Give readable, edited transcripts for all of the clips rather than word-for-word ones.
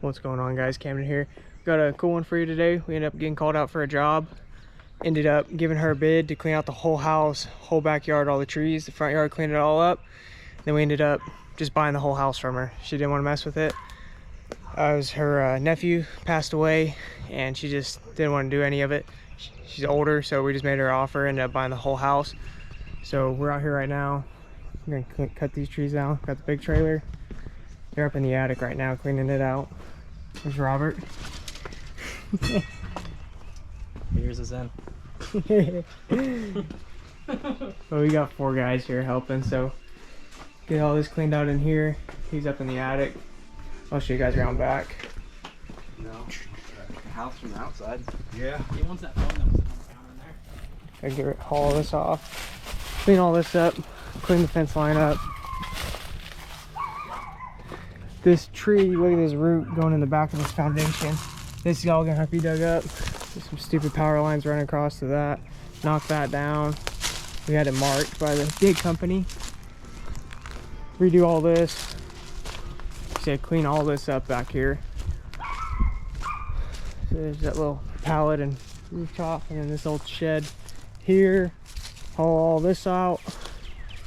What's going on, guys? Camden here. Got a cool one for you today. We ended up getting called out for a job. Ended up giving her a bid to clean out the whole house, whole backyard, all the trees, the front yard, clean it all up. Then we ended up just buying the whole house from her. She didn't want to mess with it. It was her nephew passed away and she just didn't want to do any of it. She's older, so we just made her an offer, ended up buying the whole house. So we're out here right now. We're gonna cut these trees down. Got the big trailer. They're up in the attic right now cleaning it out. There's Robert. Here's his in. Well, we got 4 guys here helping, so get all this cleaned out in here. He's up in the attic. I'll show you guys around back. No. House from the outside. Yeah. He wants that phone that was down in there. Haul this off. Clean all this up. Clean the fence line up. This tree, look at this root going in the back of this foundation. This is all gonna have to be dug up. There's some stupid power lines running across to that. Knock that down. We had it marked by the dig company. Redo all this. Said clean all this up back here. So there's that little pallet and rooftop, and then this old shed here. Haul all this out.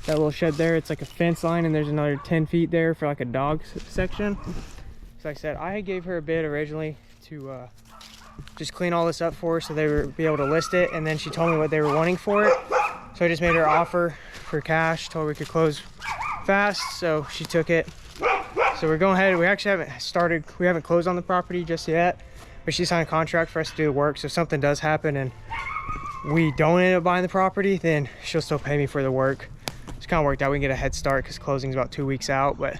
That little shed there, it's like a fence line, and there's another 10 feet there for like a dog section. So like I said, I gave her a bid originally to just clean all this up for her so they would be able to list it, and then she told me what they were wanting for it. So I just made her an offer for cash, told her we could close fast, so she took it. So we're going ahead. We actually haven't closed on the property just yet, but she signed a contract for us to do the work. So if something does happen and we don't end up buying the property, then she'll still pay me for the work. It's kind of worked out. We can get a head start because closing's about 2 weeks out. But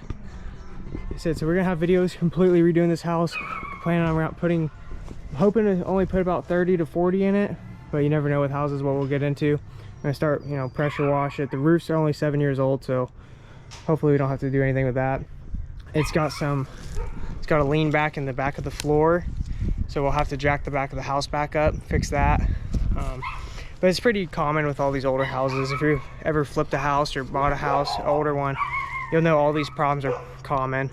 like I said, so we're gonna have videos completely redoing this house. Planning on hoping to only put about 30 to 40 in it, but you never know with houses what we'll get into. I'm gonna start, pressure wash it. The roofs are only 7 years old, so hopefully we don't have to do anything with that. It's got a lean back in the back of the floor, so we'll have to jack the back of the house back up, fix that. But it's pretty common with all these older houses. If you ever flipped a house or bought a house, an older one, you'll know all these problems are common.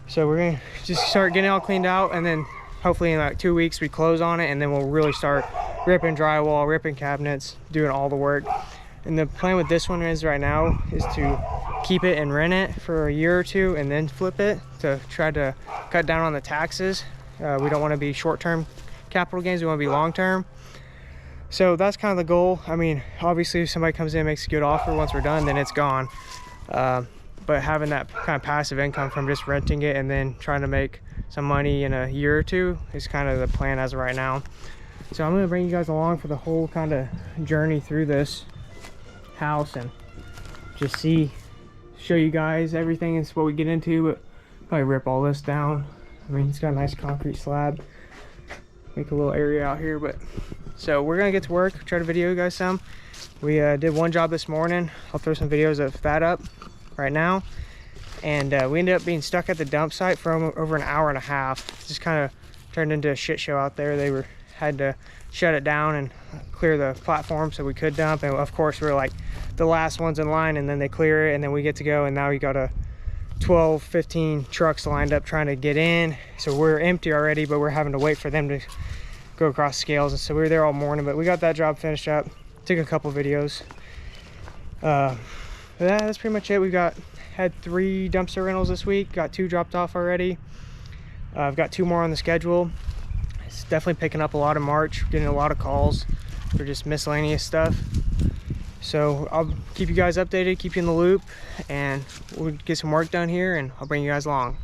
So we're gonna just start getting it all cleaned out, and then hopefully in like 2 weeks we close on it, and then we'll really start ripping drywall, ripping cabinets, doing all the work. And the plan with this one is right now is to keep it and rent it for a year or 2 and then flip it to try to cut down on the taxes. We don't want to be short-term capital gains, we want to be long-term. So that's kind of the goal. I mean, obviously if somebody comes in and makes a good offer once we're done, then it's gone. But having that kind of passive income from just renting it and then trying to make some money in a year or 2 is kind of the plan as of right now. So I'm going to bring you guys along for the whole kind of journey through this house and just show you guys everything is what we get into, but probably rip all this down. I mean, it's got a nice concrete slab. Make a little area out here, but so we're gonna get to work, try to video you guys some. We did one job this morning. I'll throw some videos of that up right now. And we ended up being stuck at the dump site for over an hour and a half. It just kind of turned into a shit show out there. They had to shut it down and clear the platform so we could dump, and of course we're like the last ones in line, and then they clear it and then we get to go, and now we got 15 trucks lined up trying to get in. So we're empty already, but we're having to wait for them to go across scales, and so we were there all morning, but we got that job finished up. Took a couple videos. That's pretty much it. We've had 3 dumpster rentals this week, got 2 dropped off already. I've got 2 more on the schedule. It's definitely picking up a lot in March, getting a lot of calls for just miscellaneous stuff. So I'll keep you guys updated, keep you in the loop, and we'll get some work done here, and I'll bring you guys along.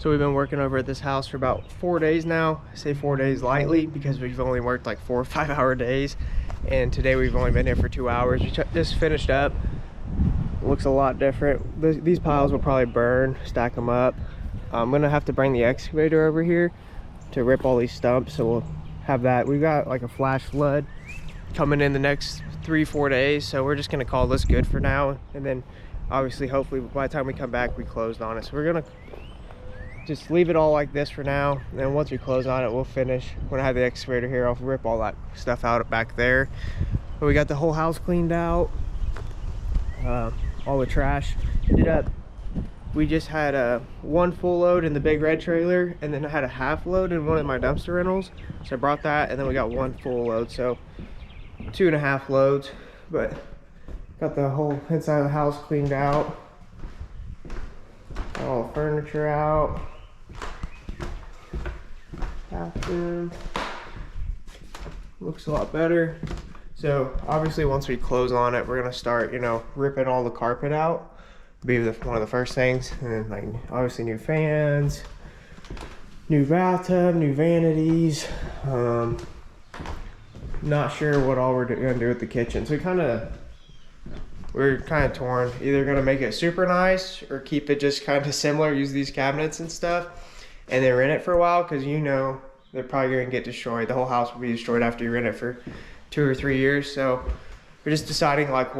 So we've been working over at this house for about 4 days now. I say 4 days lightly because we've only worked like 4 or 5 hour days. And today we've only been here for 2 hours. We just finished up. Looks a lot different. These piles will probably burn, stack them up. I'm gonna have to bring the excavator over here to rip all these stumps. So we'll have that. We've got like a flash flood coming in the next 3-4 days. So we're just gonna call this good for now. And then obviously, hopefully by the time we come back, we closed on it. So we're gonna just leave it all like this for now, and then once we close on it, we'll finish. When I have the excavator here, I'll rip all that stuff out back there. But we got the whole house cleaned out, all the trash. Ended up, we just had one full load in the big red trailer, and then I had a half load in one of my dumpster rentals. So I brought that, and then we got one full load, so 2.5 loads. But got the whole inside of the house cleaned out, all the furniture out. Bathroom looks a lot better. So obviously once we close on it, we're gonna start, you know, ripping all the carpet out. Be one of the first things. And then like obviously new fans, new bathtub, new vanities. Not sure what all we're gonna do with the kitchen. So we're kind of torn. Either gonna make it super nice or keep it just kind of similar, use these cabinets and stuff, and then rent it for a while, because you know they're probably gonna get destroyed. The whole house will be destroyed after you rent it for 2 or 3 years. So we're just deciding like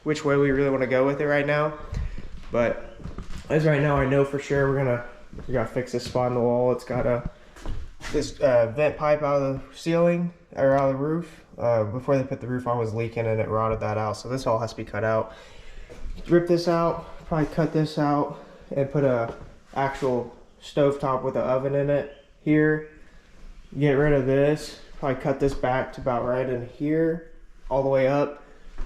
which way we really want to go with it right now. But as right now, I know for sure we gotta fix this spot in the wall. It's got this vent pipe out of the ceiling or out of the roof. Before they put the roof on, was leaking and it rotted that out. So this all has to be cut out. Rip this out, probably cut this out, and put a actual stovetop with an oven in it here. Get rid of this, probably cut this back to about right in here, all the way up.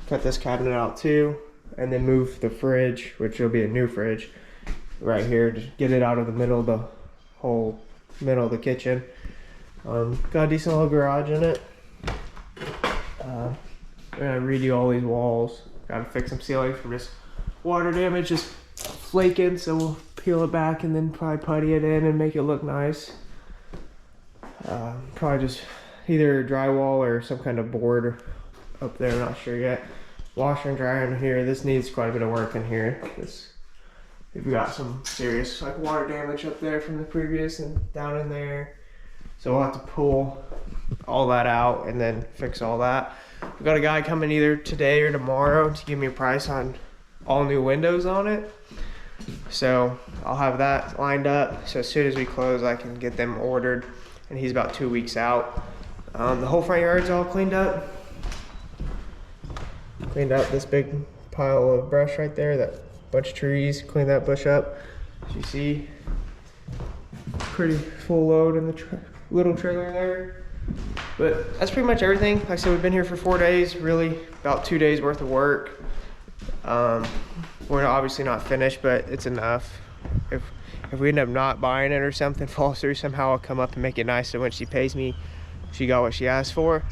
Cut this cabinet out too, and then move the fridge, which will be a new fridge, right here. Just get it out of the middle of the whole middle of the kitchen. Got a decent little garage in it. We're gonna redo all these walls. Gotta fix some ceilings from just water damage, just flaking. So we'll peel it back and then probably putty it in and make it look nice. Probably just either drywall or some kind of board up there, not sure yet. Washer and dryer in here. This needs quite a bit of work in here. We've got some serious like water damage up there from the previous and down in there. So we'll have to pull all that out and then fix all that. We've got a guy coming either today or tomorrow to give me a price on all new windows on it. So I'll have that lined up. So as soon as we close, I can get them ordered. And he's about 2 weeks out. The whole front yard's all cleaned up. Cleaned out this big pile of brush right there, that bunch of trees. Cleaned that bush up. As you see, pretty full load in the little trailer there. But that's pretty much everything. Like I said, we've been here for 4 days, really about 2 days worth of work. We're obviously not finished, but it's enough. If we end up not buying it or something falls through somehow, I'll come up and make it nice so when she pays me, she got what she asked for.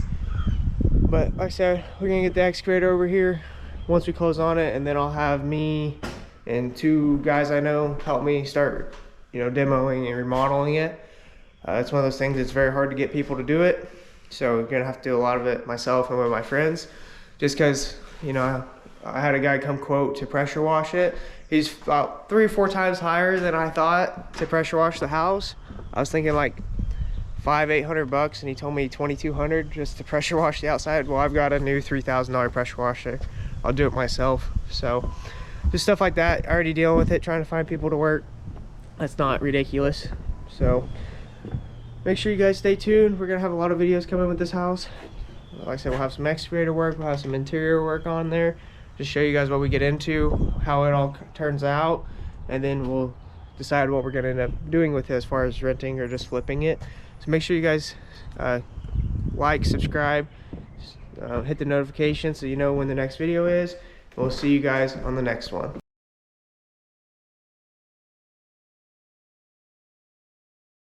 But like I said, we're gonna get the excavator over here once we close on it, and then I'll have me and 2 guys I know help me start, you know, demoing and remodeling it. It's one of those things that's very hard to get people to do it. So I'm gonna have to do a lot of it myself and with my friends, just because, you know, I had a guy come quote to pressure wash it. He's about 3 or 4 times higher than I thought to pressure wash the house. I was thinking like $500-800 bucks, and he told me $2,200 just to pressure wash the outside. Well, I've got a new $3,000 pressure washer. I'll do it myself. So just stuff like that. Already dealing with it, trying to find people to work. That's not ridiculous. So make sure you guys stay tuned. We're gonna have a lot of videos coming with this house. Like I said, we'll have some excavator work, we'll have some interior work on there. Just show you guys what we get into, how it all turns out, and then we'll decide what we're gonna end up doing with it as far as renting or just flipping it. So make sure you guys like, subscribe, hit the notification so you know when the next video is. We'll see you guys on the next one.